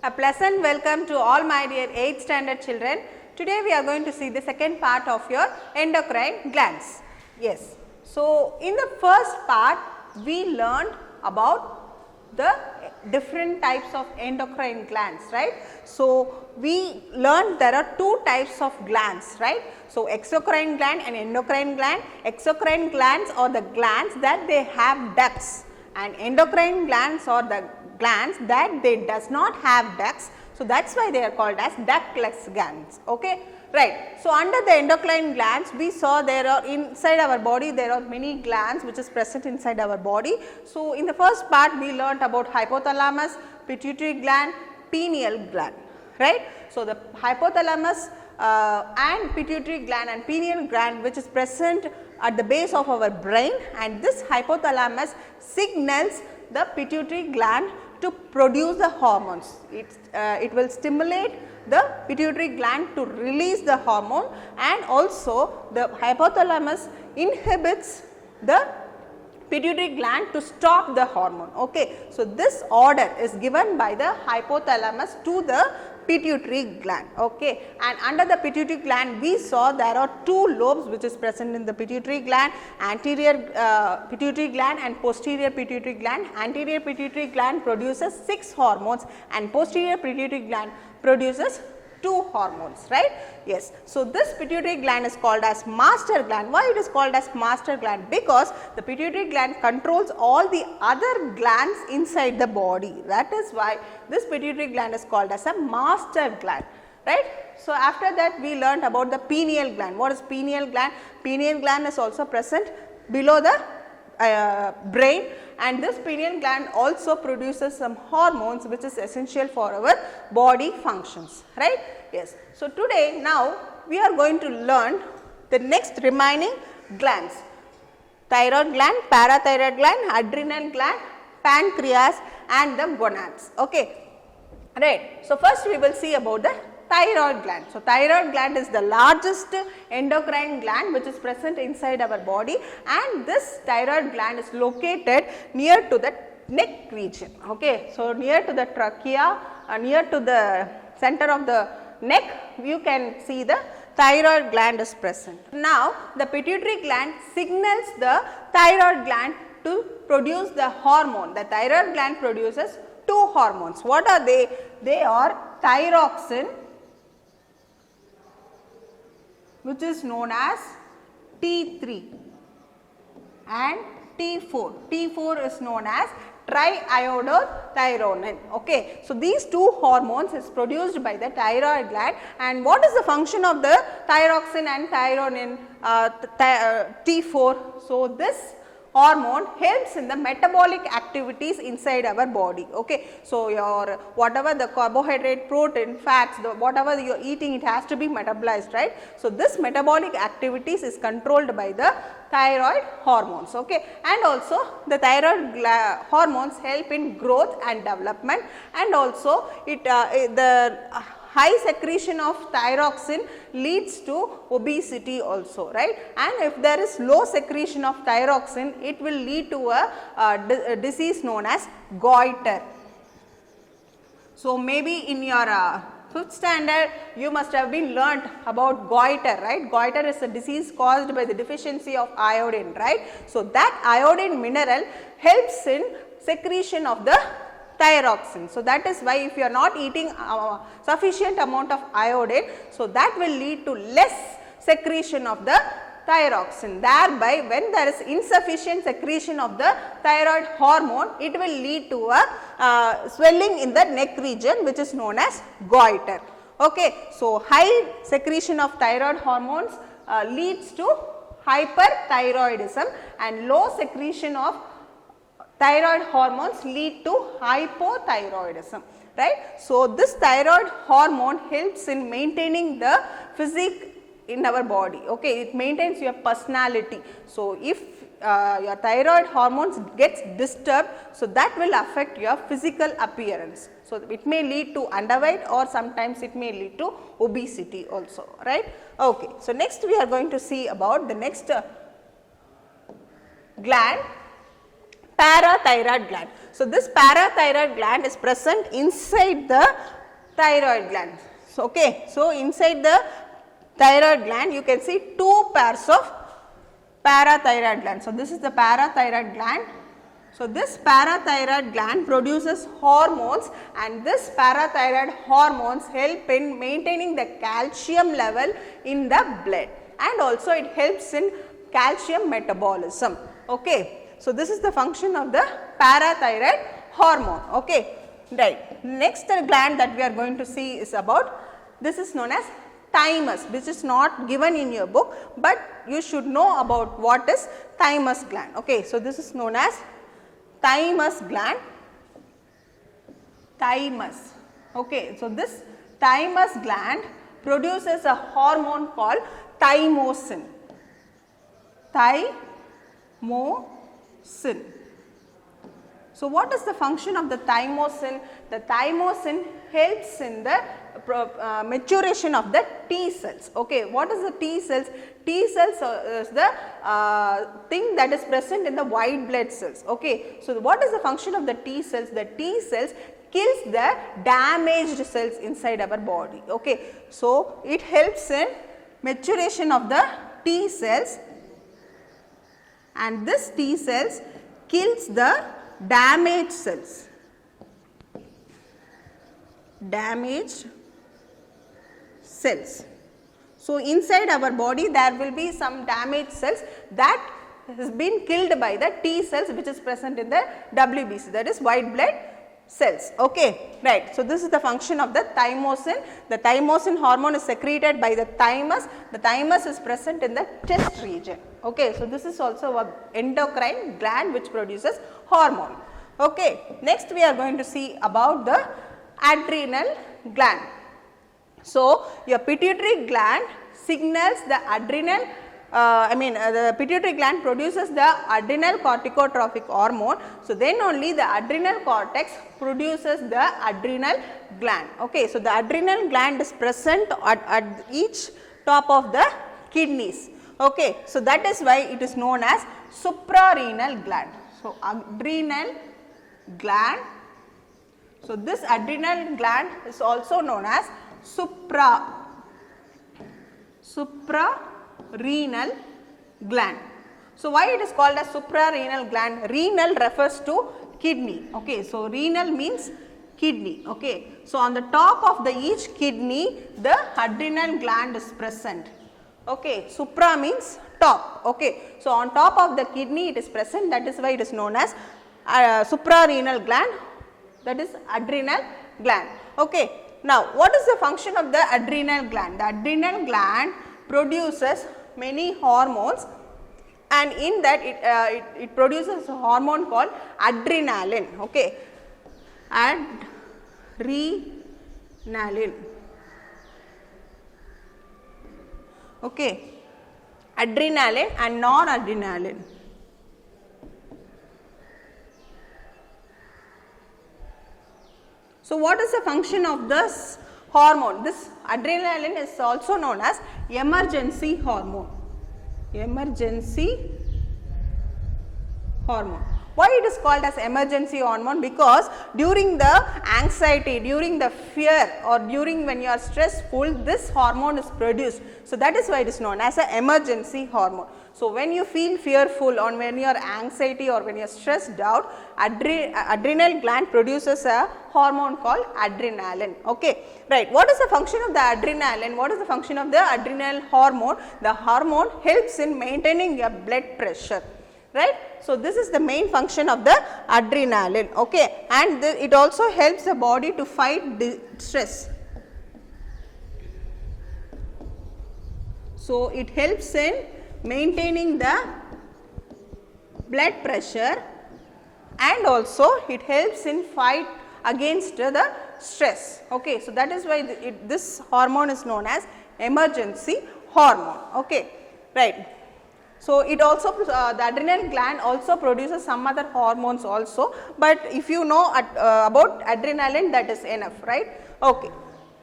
A pleasant welcome to all my dear 8th standard children. Today we are going to see the second part of your endocrine glands. Yes. So, in the first part we learned about the different types of endocrine glands, right. So, we learned there are two types of glands, right. So, exocrine gland and endocrine gland. Exocrine glands are the glands that they have ducts, and endocrine glands are the glands that they does not have ducts. So, that is why they are called as ductless glands, okay. Right. So, under the endocrine glands we saw there are inside our body there are many glands which is present inside our body. So, in the first part we learnt about hypothalamus, pituitary gland, pineal gland, right. So, the hypothalamus and pituitary gland and pineal gland which is present at the base of our brain, and this hypothalamus signals the pituitary gland to produce the hormones. It will stimulate the pituitary gland to release the hormone, and also the hypothalamus inhibits the pituitary gland to stop the hormone. Okay. So, this order is given by the hypothalamus to the pituitary gland, okay. And under the pituitary gland we saw there are two lobes which is present in the pituitary gland, anterior pituitary gland and posterior pituitary gland. Anterior pituitary gland produces 6 hormones and posterior pituitary gland produces 2 hormones, right. Yes. So, this pituitary gland is called as master gland. Why it is called as master gland? Because the pituitary gland controls all the other glands inside the body. That is why this pituitary gland is called as a master gland, right. So, after that we learned about the pineal gland. What is pineal gland? Pineal gland is also present below the brain, and this pineal gland also produces some hormones which is essential for our body functions, right. Yes. So, today now we are going to learn the next remaining glands: thyroid gland, parathyroid gland, adrenal gland, pancreas and the gonads, okay. Right. So, first we will see about the thyroid gland. So, thyroid gland is the largest endocrine gland which is present inside our body, and this thyroid gland is located near to the neck region, okay. So, near to the trachea, near to the center of the neck you can see the thyroid gland is present. Now, the pituitary gland signals the thyroid gland to produce the hormone. The thyroid gland produces 2 hormones. What are they? They are thyroxine, which is known as T3, and T4. T4 is known as triiodothyronine, okay. So, these 2 hormones is produced by the thyroid gland, and what is the function of the thyroxine and thyronine T4? So, this hormone helps in the metabolic activities inside our body, okay. So, your whatever the carbohydrate, protein, fats, whatever you are eating, it has to be metabolized, right. So, this metabolic activities is controlled by the thyroid hormones, okay. And also the thyroid hormones help in growth and development, and also the high secretion of thyroxine leads to obesity also, right. And if there is low secretion of thyroxine, it will lead to a disease known as goiter. So, maybe in your 5th standard you must have been learnt about goiter, right. Goiter is a disease caused by the deficiency of iodine, right. So, that iodine mineral helps in secretion of the thyroxine. So, that is why if you are not eating sufficient amount of iodine, so that will lead to less secretion of the thyroxine. Thereby, when there is insufficient secretion of the thyroid hormone, it will lead to a swelling in the neck region which is known as goiter, okay. So, high secretion of thyroid hormones leads to hyperthyroidism, and low secretion of thyroid hormones lead to hypothyroidism, right. So, this thyroid hormone helps in maintaining the physique in our body, okay. It maintains your personality. So, if your thyroid hormones gets disturbed, so that will affect your physical appearance. So, it may lead to underweight, or sometimes it may lead to obesity also, right. Okay. So, next we are going to see about the next gland, parathyroid gland. So, this parathyroid gland is present inside the thyroid gland. So, okay. So, inside the thyroid gland you can see two pairs of parathyroid gland. So, this is the parathyroid gland. So, this parathyroid gland produces hormones, and this parathyroid hormones help in maintaining the calcium level in the blood, and also it helps in calcium metabolism. Okay. So, this is the function of the parathyroid hormone. Okay. Right. Next gland that we are going to see is about, this is known as thymus, which is not given in your book, but you should know about what is thymus gland. Okay. So, this is known as thymus gland. Thymus. Okay. So, this thymus gland produces a hormone called thymosin. Thymosin. So, what is the function of the thymosin? The thymosin helps in the maturation of the T cells. Okay. What is the T cells? T cells is the thing that is present in the white blood cells. Okay. So, what is the function of the T cells? The T cells kills the damaged cells inside our body. Okay. So, it helps in maturation of the T cells, and this T cells kills the damaged cells. Damaged cells. So, inside our body there will be some damaged cells that has been killed by the T cells which is present in the WBC, that is white blood cells. Okay, right. So, this is the function of the thymosin. The thymosin hormone is secreted by the thymus. The thymus is present in the chest region. Okay, so this is also a endocrine gland which produces hormone. Okay, next we are going to see about the adrenal gland. So, your pituitary gland signals the adrenal, the pituitary gland produces the adrenal corticotrophic hormone. So, then only the adrenal cortex produces the adrenal gland. Okay. So, the adrenal gland is present at each top of the kidneys. Okay. So, that is why it is known as suprarenal gland. So, adrenal gland. So, this adrenal gland is also known as suprarenal gland. So, why it is called as suprarenal gland? Renal refers to kidney. Okay. So, renal means kidney. Okay. So, on the top of the each kidney the adrenal gland is present. Okay. Supra means top. Okay. So, on top of the kidney it is present, that is why it is known as suprarenal gland, that is adrenal gland. Okay. Now, what is the function of the adrenal gland? The adrenal gland produces many hormones, and in that it produces a hormone called adrenaline. Okay. Adrenaline. Okay. Adrenaline and noradrenaline. So, what is the function of this hormone? This adrenaline is also known as emergency hormone. Emergency hormone. Why it is called as emergency hormone? Because during the anxiety, during the fear, or during when you are stressful, this hormone is produced. So, that is why it is known as an emergency hormone. So, when you feel fearful, or when you are anxiety, or when you are stressed out, adrenal gland produces a hormone called adrenaline. Okay, right. What is the function of the adrenaline? What is the function of the adrenal hormone? The hormone helps in maintaining your blood pressure. Right. So, this is the main function of the adrenaline. Okay, and it also helps the body to fight stress. So, it helps in maintaining the blood pressure, and also it helps in fight against the stress. Okay. So, that is why this hormone is known as emergency hormone. Okay, right. So, it also the adrenal gland also produces some other hormones also, but if you know about adrenaline, that is enough, right. Okay.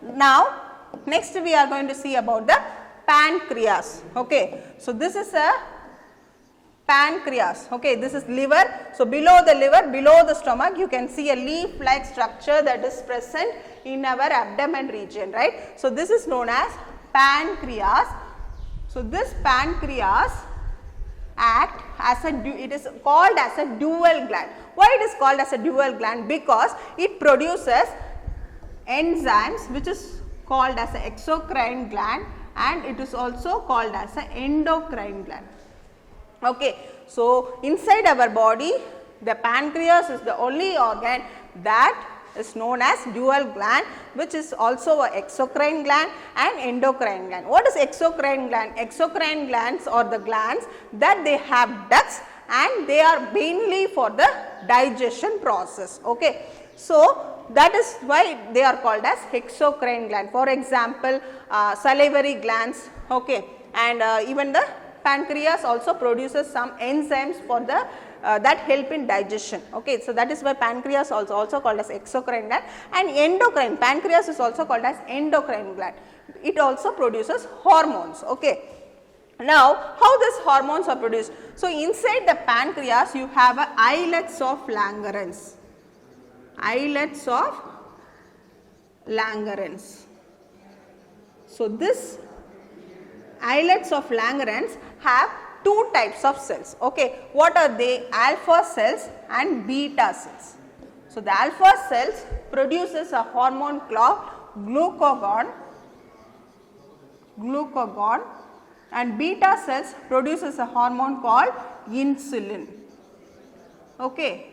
Now, next we are going to see about the pancreas. Okay. So, this is a pancreas. Okay, this is liver. So, below the liver, below the stomach, you can see a leaf like structure that is present in our abdomen region, right. So, this is known as pancreas. So, this pancreas act as it is called as a dual gland. Why it is called as a dual gland? Because it produces enzymes which is called as a exocrine gland, and it is also called as a endocrine gland. Okay. So, inside our body, the pancreas is the only organ that is known as dual gland, which is also a exocrine gland and endocrine gland. What is exocrine gland? Exocrine glands are the glands that they have ducts and they are mainly for the digestion process. Okay. So, that is why they are called as exocrine gland. For example, salivary glands, okay, and even the pancreas also produces some enzymes for the that help in digestion. Okay. So, that is why pancreas also called as exocrine gland, and endocrine, pancreas is also called as endocrine gland. It also produces hormones. Okay. Now, how these hormones are produced? So, inside the pancreas you have a islets of Langerhans. Islets of Langerhans. So, this islets of Langerhans have two types of cells. Okay. What are they? Alpha cells and beta cells. So, the alpha cells produces a hormone called glucagon, and beta cells produces a hormone called insulin. Okay.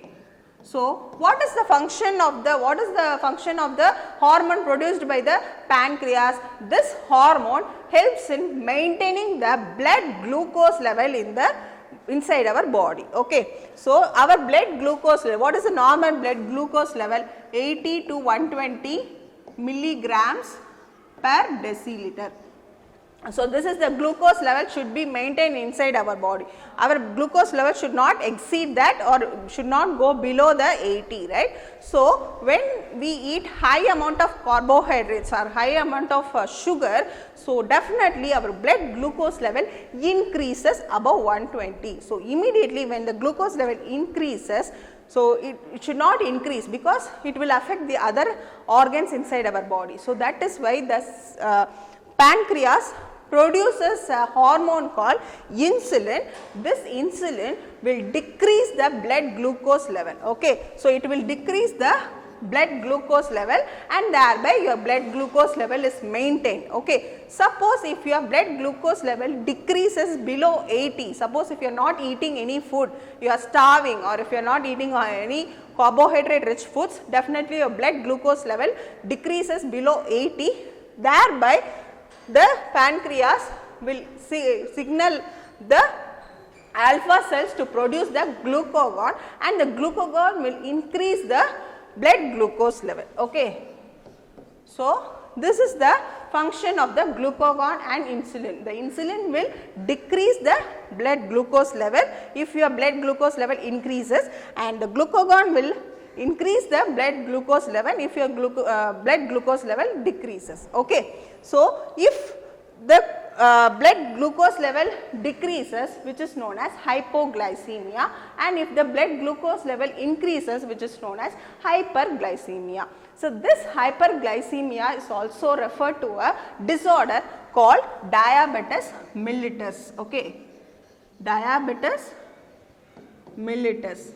So, what is the function of the hormone produced by the pancreas? This hormone helps in maintaining the blood glucose level in the inside our body. Okay. So, our blood glucose level, what is the normal blood glucose level? 80 to 120 milligrams per deciliter. So, this is the glucose level should be maintained inside our body. Our glucose level should not exceed that or should not go below the 80, right. So, when we eat high amount of carbohydrates or high amount of sugar, so definitely our blood glucose level increases above 120. So, immediately when the glucose level increases, so it should not increase because it will affect the other organs inside our body. So, that is why the pancreas produces a hormone called insulin. This insulin will decrease the blood glucose level. Okay. So, it will decrease the blood glucose level and thereby your blood glucose level is maintained. Okay. Suppose if your blood glucose level decreases below 80, suppose if you are not eating any food, you are starving, or if you are not eating any carbohydrate rich foods, definitely your blood glucose level decreases below 80, thereby the pancreas will signal the alpha cells to produce the glucagon, and the glucagon will increase the blood glucose level. Okay. So, this is the function of the glucagon and insulin. The insulin will decrease the blood glucose level if your blood glucose level increases, and the glucagon will increase the blood glucose level if your blood glucose level decreases. Okay. So, if the blood glucose level decreases, which is known as hypoglycemia, and if the blood glucose level increases, which is known as hyperglycemia. So, this hyperglycemia is also referred to a disorder called diabetes mellitus. Okay. Diabetes mellitus.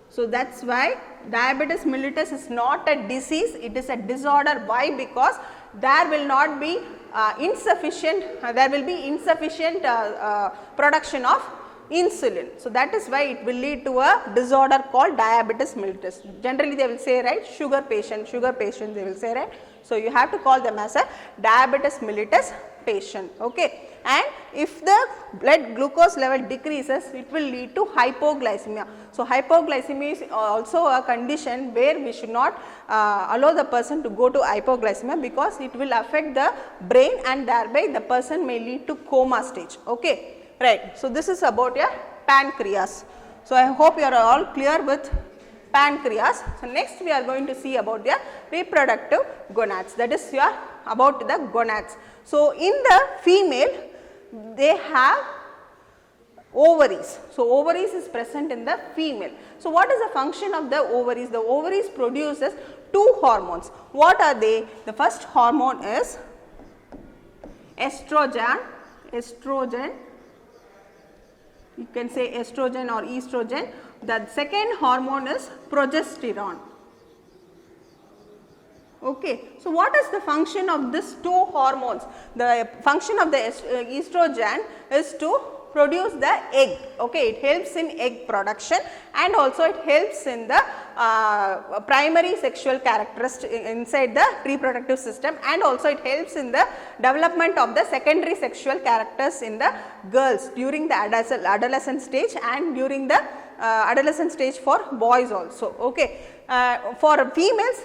So, that is why diabetes mellitus is not a disease, it is a disorder. Why? Because there will not be insufficient production of insulin. So, that is why it will lead to a disorder called diabetes mellitus. Generally they will say, right, sugar patient they will say, right. So, you have to call them as a diabetes mellitus patient. Okay. And if the blood glucose level decreases, it will lead to hypoglycemia. So, hypoglycemia is also a condition where we should not allow the person to go to hypoglycemia, because it will affect the brain and thereby the person may lead to coma stage. Okay. Right. So, this is about your pancreas. So, I hope you are all clear with pancreas. So, next we are going to see about the reproductive gonads, that is your about the gonads. So, in the female they have ovaries. So, ovaries is present in the female. So, what is the function of the ovaries? The ovaries produces two hormones. What are they? The first hormone is estrogen. You can say estrogen or estrogen. The second hormone is progesterone. Okay. So, what is the function of these two hormones? The function of the estrogen is to produce the egg. Okay. It helps in egg production and also it helps in the primary sexual characteristics inside the reproductive system, and also it helps in the development of the secondary sexual characters in the girls during the adolescent stage and during the adolescent stage for boys also. Okay. For females,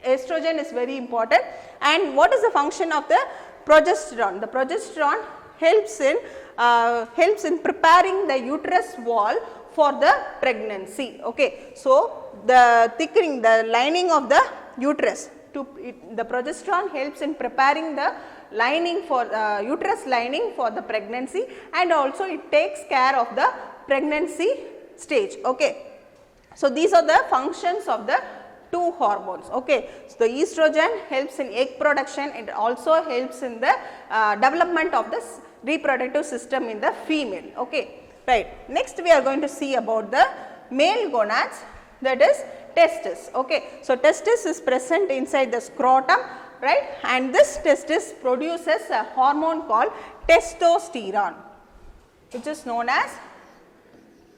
estrogen is very important. And what is the function of the progesterone? The progesterone helps in preparing the uterus wall for the pregnancy. Okay. So, the thickening, the lining of the uterus, the progesterone helps in preparing the lining for uterus lining for the pregnancy, and also it takes care of the pregnancy stage. Okay. So, these are the functions of the two hormones. Okay. So, the estrogen helps in egg production, it also helps in the development of the reproductive system in the female. Okay. Right. Next we are going to see about the male gonads, that is testis. Okay. So, testis is present inside the scrotum, right, and this testis produces a hormone called testosterone, which is known as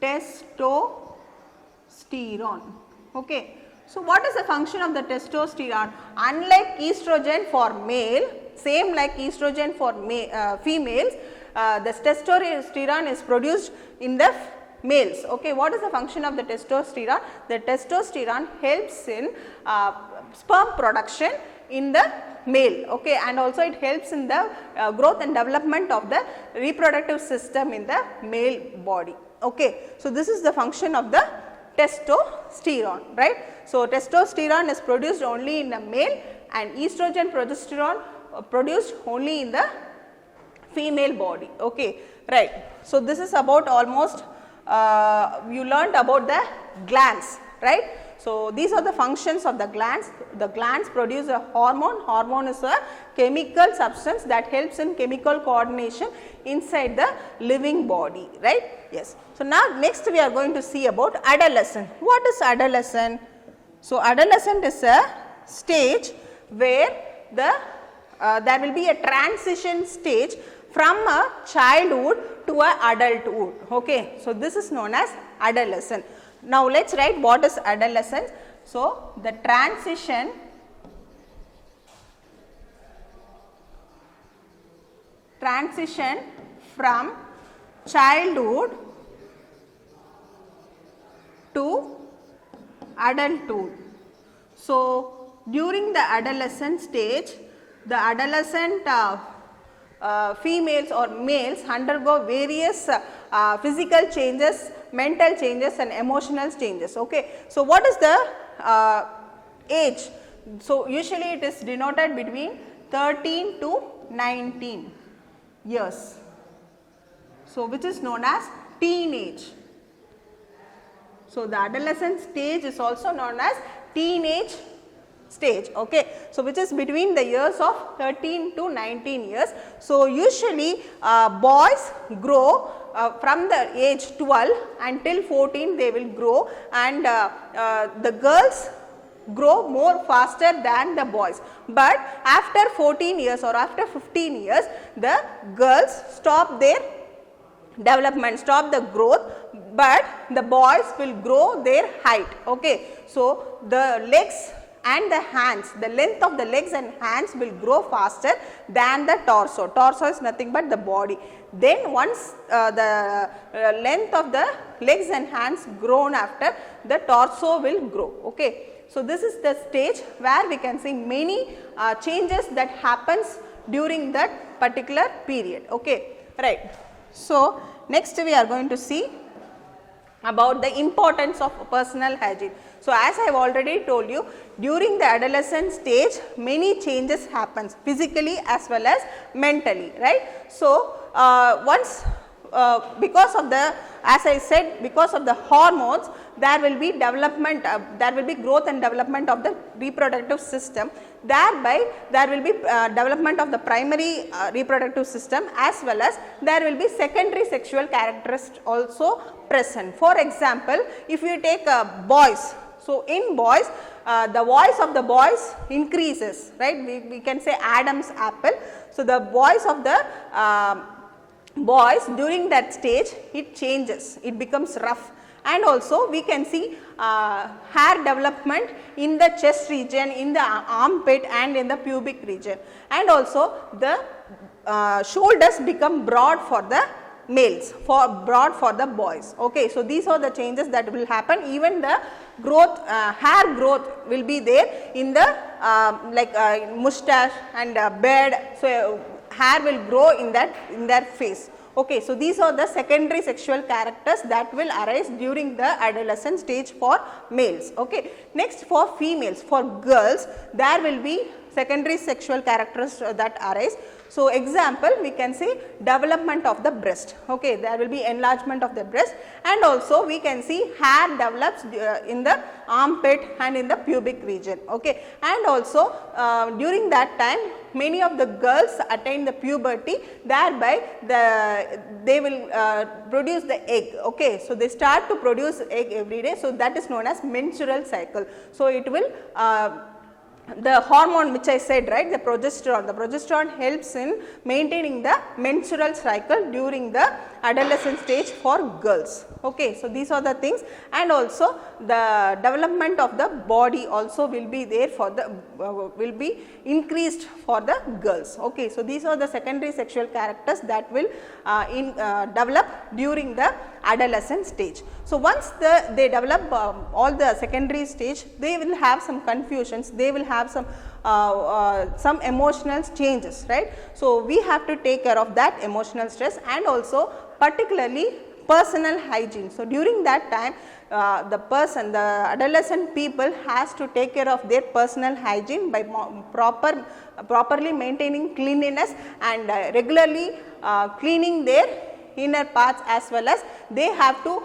testosterone. Okay. So, what is the function of the testosterone? Unlike estrogen for male, same like estrogen for females, the testosterone is produced in the males. Okay. What is the function of the testosterone? The testosterone helps in sperm production in the male. Okay. And also it helps in the growth and development of the reproductive system in the male body. Okay. So, this is the function of the testosterone, right. So, testosterone is produced only in the male and estrogen, progesterone produced only in the female body. Okay, right. So, this is about almost you learnt about the glands, right. So, these are the functions of the glands. The glands produce a hormone. Hormone is a chemical substance that helps in chemical coordination inside the living body, right. Yes. So, now next we are going to see about adolescent. What is adolescent? So, adolescent is a stage where there will be a transition stage from a childhood to a adulthood. Okay. So, this is known as adolescent. Now, let us write what is adolescence. So, the transition from childhood to adulthood. So, during the adolescent stage, the adolescent females or males undergo various physical changes, mental changes and emotional changes. Okay. So, what is the age? So, usually it is denoted between 13 to 19 years. So, which is known as teenage. So, the adolescent stage is also known as teenage stage. Okay. So, which is between the years of 13 to 19 years. So, usually boys grow from the age 12 until 14 they will grow, and the girls grow more faster than the boys. But after 14 years or after 15 years, the girls stop their development, stop the growth, but the boys will grow their height. Okay. So, the legs and the hands, the length of the legs and hands will grow faster than the torso. Torso is nothing but the body. Then once the length of the legs and hands grown after, the torso will grow. Okay. So, this is the stage where we can see many changes that happens during that particular period. Okay. Right. So, next we are going to see about the importance of personal hygiene. So, as I have already told you, during the adolescent stage many changes happens physically as well as mentally, right. So, once because of the, as I said, because of the hormones, there will be development, there will be growth and development of the reproductive system. Thereby there will be development of the primary reproductive system, as well as there will be secondary sexual characteristics also present. For example, if you take boys, so in boys the voice of the boys increases, right, we can say Adam's apple. So the voice of the boys during that stage, it changes, it becomes rough. And also we can see hair development in the chest region, in the armpit and in the pubic region, and also the shoulders become broad for the males, broad for the boys. Okay, so these are the changes that will happen. Even the growth, hair growth will be there in the mustache and beard. So hair will grow in their face. Okay, so these are the secondary sexual characters that will arise during the adolescent stage for males. Okay, next for females, for girls, there will be secondary sexual characters that arise. So example, we can say development of the breast. Okay, there will be enlargement of the breast, and also we can see hair develops in the armpit and in the pubic region. Okay, and also during that time many of the girls attain the puberty, thereby they will produce the egg. Okay, so they start to produce egg every day. So that is known as menstrual cycle. So it will the hormone which I said, right, the progesterone helps in maintaining the menstrual cycle during the adolescent stage for girls. Okay, so these are the things, and also the development of the body also will be there for the will be increased for the girls. Okay, so these are the secondary sexual characters that will develop during the adolescent stage. So once they develop all the secondary stage, they will have some confusions, they will have some emotional changes, right. So we have to take care of that emotional stress, and also particularly personal hygiene. So during that time the adolescent people has to take care of their personal hygiene by properly maintaining cleanliness and regularly cleaning their inner parts, as well as they have to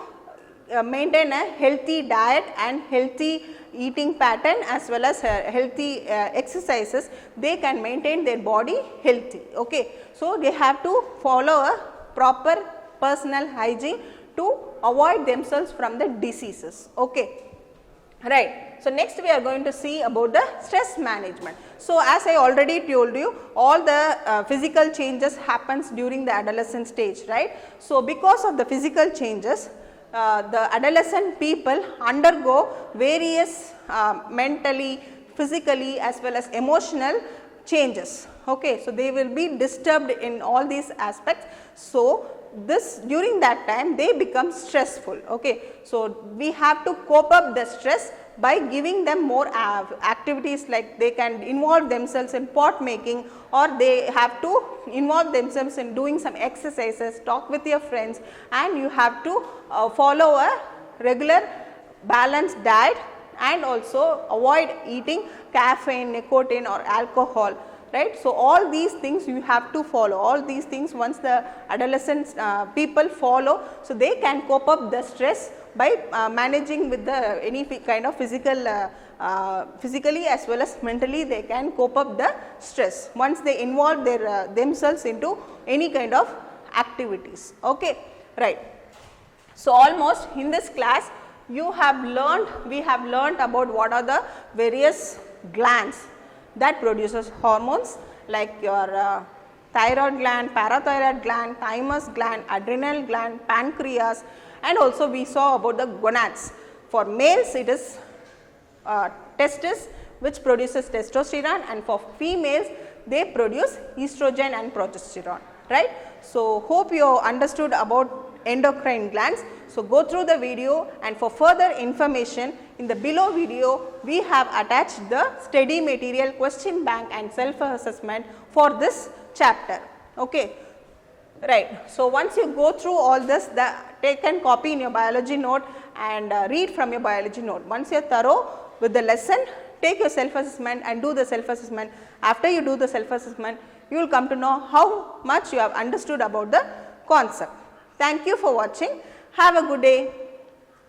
maintain a healthy diet and healthy eating pattern, as well as healthy exercises. They can maintain their body healthy. Okay, so they have to follow a proper personal hygiene to avoid themselves from the diseases. Okay, right. So next we are going to see about the stress management. So as I already told you, all the physical changes happens during the adolescent stage, right. So because of the physical changes, the adolescent people undergo various mentally, physically as well as emotional changes. Okay, so they will be disturbed in all these aspects. So this during that time they become stressful. Okay, so we have to cope up the stress by giving them more activities, like they can involve themselves in pot making, or they have to involve themselves in doing some exercises, talk with your friends, and you have to follow a regular balanced diet, and also avoid eating caffeine, nicotine or alcohol, right. So all these things you have to follow, all these things once the adolescent people follow, so they can cope up the stress by managing with the any kind of physically as well as mentally, they can cope up the stress once they involve their themselves into any kind of activities. Okay, right. So almost in this class we have learned about what are the various glands that produces hormones, like your thyroid gland, parathyroid gland, thymus gland, adrenal gland, pancreas, and also we saw about the gonads. For males it is testis which produces testosterone, and for females they produce estrogen and progesterone, right. So hope you understood about endocrine glands. So go through the video, and for further information in the below video we have attached the study material question bank and self assessment for this chapter. Okay, right. So once you go through all this, take and copy in your biology note and read from your biology note. Once you are thorough with the lesson, take your self assessment and do the self assessment. After you do the self assessment, you will come to know how much you have understood about the concept. Thank you for watching. Have a good day.